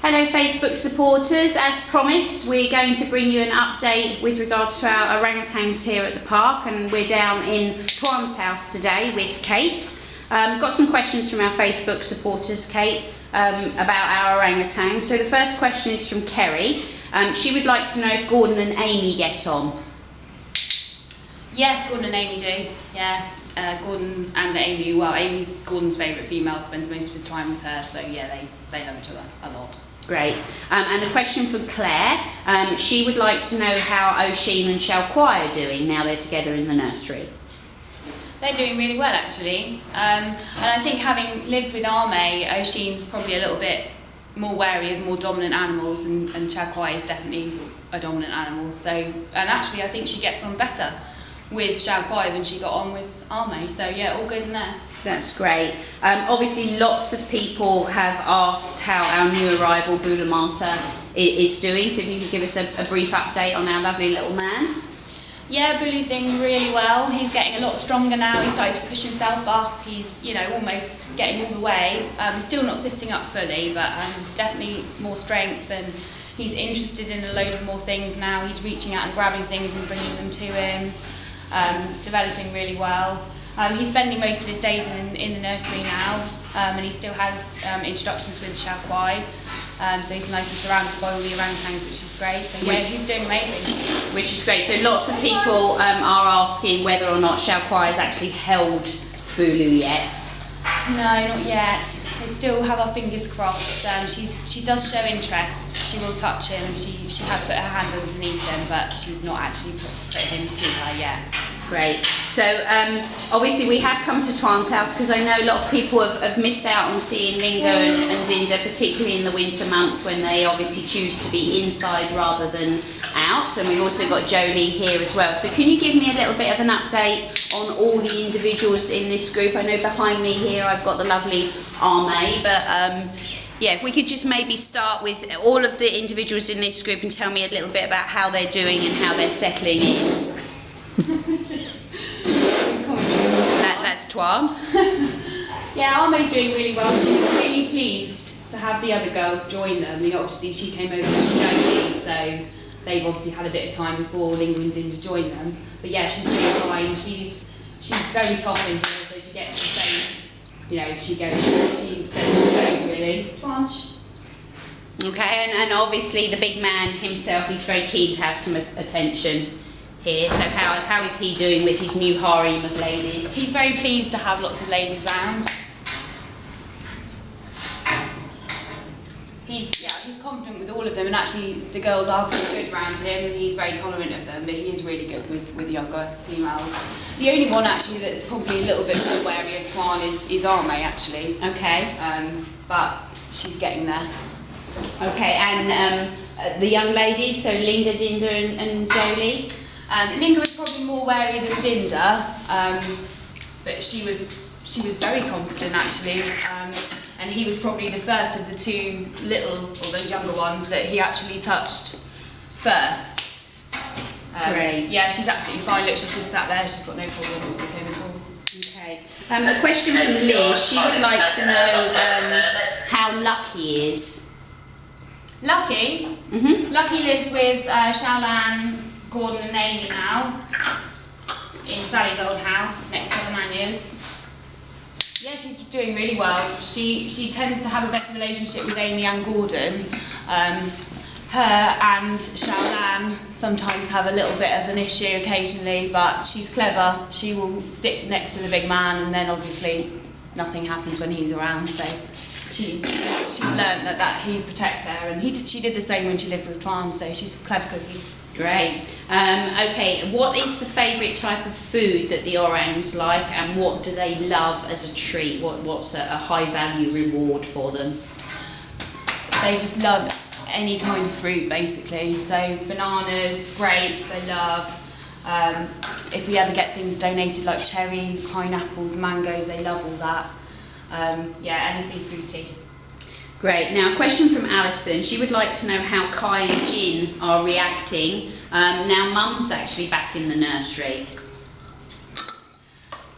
Hello Facebook supporters, as promised we're going to bring you an update with regards to our orangutans here at the park, and we're down in Tuan's house today with Kate. Got some questions from our Facebook supporters, Kate, about our orangutan. So the first question is from Kerry. She would like to know if Gordon and Amy get on. Yes, Gordon and Amy do, yeah. Gordon and Amy, well, Amy's Gordon's favourite female, spends most of his time with her, so yeah, they love each other a lot. Great. And a question from Claire. She would like to know how Oisin and Xiaoqui are doing now they're together in the nursery. They're doing really well, actually. And I think having lived with Arme, Oisin's probably a little bit more wary of more dominant animals, and Xiaoqui is definitely a dominant animal. So, and actually I think she gets on better with Xiaoqui than she got on with Arme. So yeah, all good in there. That's great. Obviously lots of people have asked how our new arrival, Bulamata, is doing, so if you could give us a brief update on our lovely little man. Yeah, Bulu's doing really well. He's getting a lot stronger now. He's starting to push himself up. He's, you know, almost getting all the way. He's still not sitting up fully, but definitely more strength, and he's interested in a load of more things now. He's reaching out and grabbing things and bringing them to him, developing really well. He's spending most of his days in the nursery now, and he still has introductions with Xiaoqui, so he's nicely surrounded by all the orangutans, which is great. So yeah, he's doing amazing. Which is great. So lots of people are asking whether or not Xiaoqui has actually held Bulu yet. No, not yet. We still have our fingers crossed. She does show interest. She will touch him, and she has put her hand underneath him, but she's not actually put him to her yet. Great. So obviously we have come to Tuan's house because I know a lot of people have missed out on seeing Lingo and Dinda, particularly in the winter months when they obviously choose to be inside rather than out. And we've also got Jolie here as well. So can you give me a little bit of an update on all the individuals in this group? I know behind me here I've got the lovely Arme, but yeah, if we could just maybe start with all of the individuals in this group and tell me a little bit about how they're doing and how they're settling in. That's Tuan. Yeah, Arme's doing really well. She's really pleased to have the other girls join them. I mean, obviously she came over from Jolie, so they've obviously had a bit of time before Lingo and Dinda join them. But yeah, she's doing fine. She's very top in here, so she gets the same. You know, she says really. Tranche. Okay, and obviously the big man himself, he's very keen to have some attention here. So how is he doing with his new harem of ladies? He's very pleased to have lots of ladies round. He's confident with all of them, and actually the girls are pretty good around him, and he's very tolerant of them, but he is really good with younger females. The only one actually that's probably a little bit more wary of Tuan is Arme, actually. Okay. But she's getting there. Okay, and the young ladies, so Linga, Dinda and Jolie? Linga was probably more wary than Dinda, but she was very confident actually, and he was probably the first of the two little, or the younger ones, that he actually touched first. Great. Yeah, she's absolutely fine. Look, she's just sat there. She's got no problem with him at all. Okay. A question from Liz. She would like to know how Lucky is. Lucky? Mm-hmm. Lucky lives with Xiaolan, Gordon and Amy now, in Sally's old house next to the Manias. Yeah, she's doing really well. She tends to have a better relationship with Amy and Gordon. Her and Xiaolan sometimes have a little bit of an issue occasionally, but she's clever. She will sit next to the big man, and then obviously nothing happens when he's around. So she's learned that he protects her, and she did the same when she lived with Tuan. So she's a clever cookie. Great. Okay, what is the favourite type of food that the orangs like, and what do they love as a treat? What's a high value reward for them? They just love any kind of fruit, basically. So bananas, grapes, they love. If we ever get things donated like cherries, pineapples, mangoes, they love all that. Yeah, anything fruity. Great. Now a question from Alison. She would like to know how Kai and Jin are reacting now Mum's actually back in the nursery.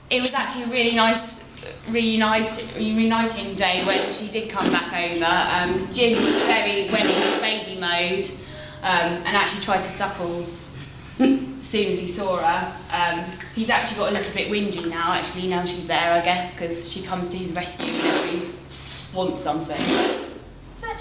It was actually a really nice reuniting day when she did come back over. Jim was went into baby mode and actually tried to suckle as soon as he saw her. He's actually got a little bit whingy now she's there, I guess, because she comes to his rescue whenever he wants something. But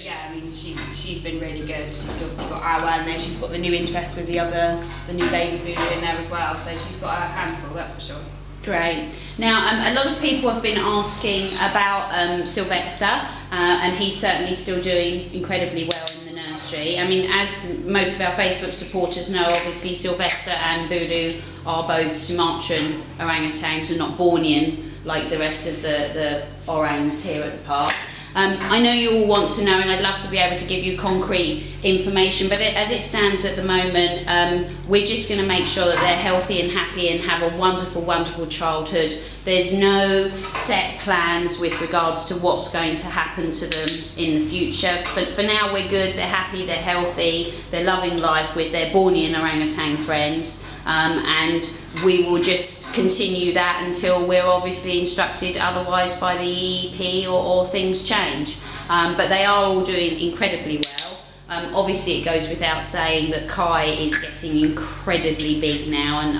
yeah, I mean, she's been really good. She's obviously got our and then she's got the new interest with the new baby Bulu in there as well, so she's got her hands full, that's for sure. Great. Now, a lot of people have been asking about Sylvester, and he's certainly still doing incredibly well in the nursery. I mean, as most of our Facebook supporters know, obviously Sylvester and Bulu are both Sumatran orangutans and not Bornean like the rest of the orangs here at the park. I know you all want to know, and I'd love to be able to give you concrete information, but as it stands at the moment, we're just going to make sure that they're healthy and happy and have a wonderful, wonderful childhood. There's no set plans with regards to what's going to happen to them in the future. For now, we're good, they're happy, they're healthy, they're loving life with their Bornean orangutan friends, and we will just continue that until we're obviously instructed otherwise by the EEP or things change. But they are all doing incredibly well. Obviously it goes without saying that Kai is getting incredibly big now, and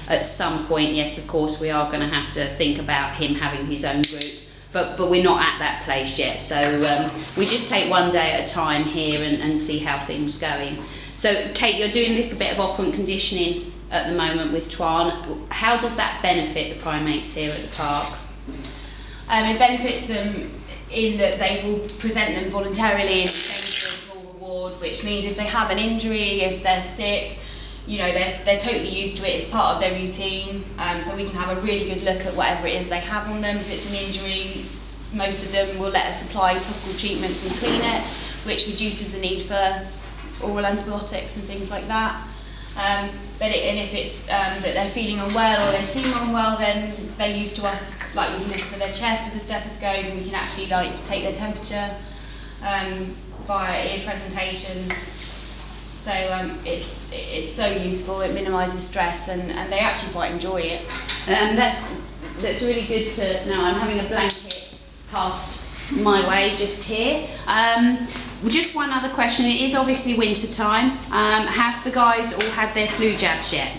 at some point, yes, of course, we are going to have to think about him having his own group. But we're not at that place yet, so we just take one day at a time here and see how things going. So Kate, you're doing a little bit of operant conditioning at the moment with Tuan. How does that benefit the primates here at the park? It benefits them in that they will present them voluntarily in exchange for a small reward, which means if they have an injury, if they're sick, you know, they're totally used to it. It's part of their routine, so we can have a really good look at whatever it is they have on them. If it's an injury, most of them will let us apply topical treatments and clean it, which reduces the need for oral antibiotics and things like that. And if it's that they're feeling unwell or they seem unwell, then they're used to us, like we can listen to their chest with a stethoscope, and we can actually like take their temperature via ear presentation. So it's so useful. It minimises stress, and they actually quite enjoy it. That's really good to know. I'm having a blanket passed my way just here. Just one other question. It is obviously winter time. Have the guys all had their flu jabs yet?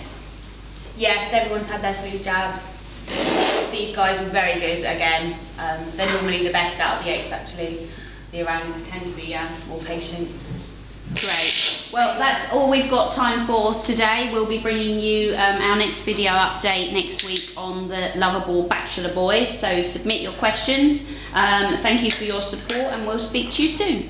Yes, everyone's had their flu jab. These guys were very good again. They're normally the best out of the apes actually. The orangutans tend to be more patient. Great. Well, that's all we've got time for today. We'll be bringing you our next video update next week on the lovable bachelor boys. So submit your questions. Thank you for your support, and we'll speak to you soon.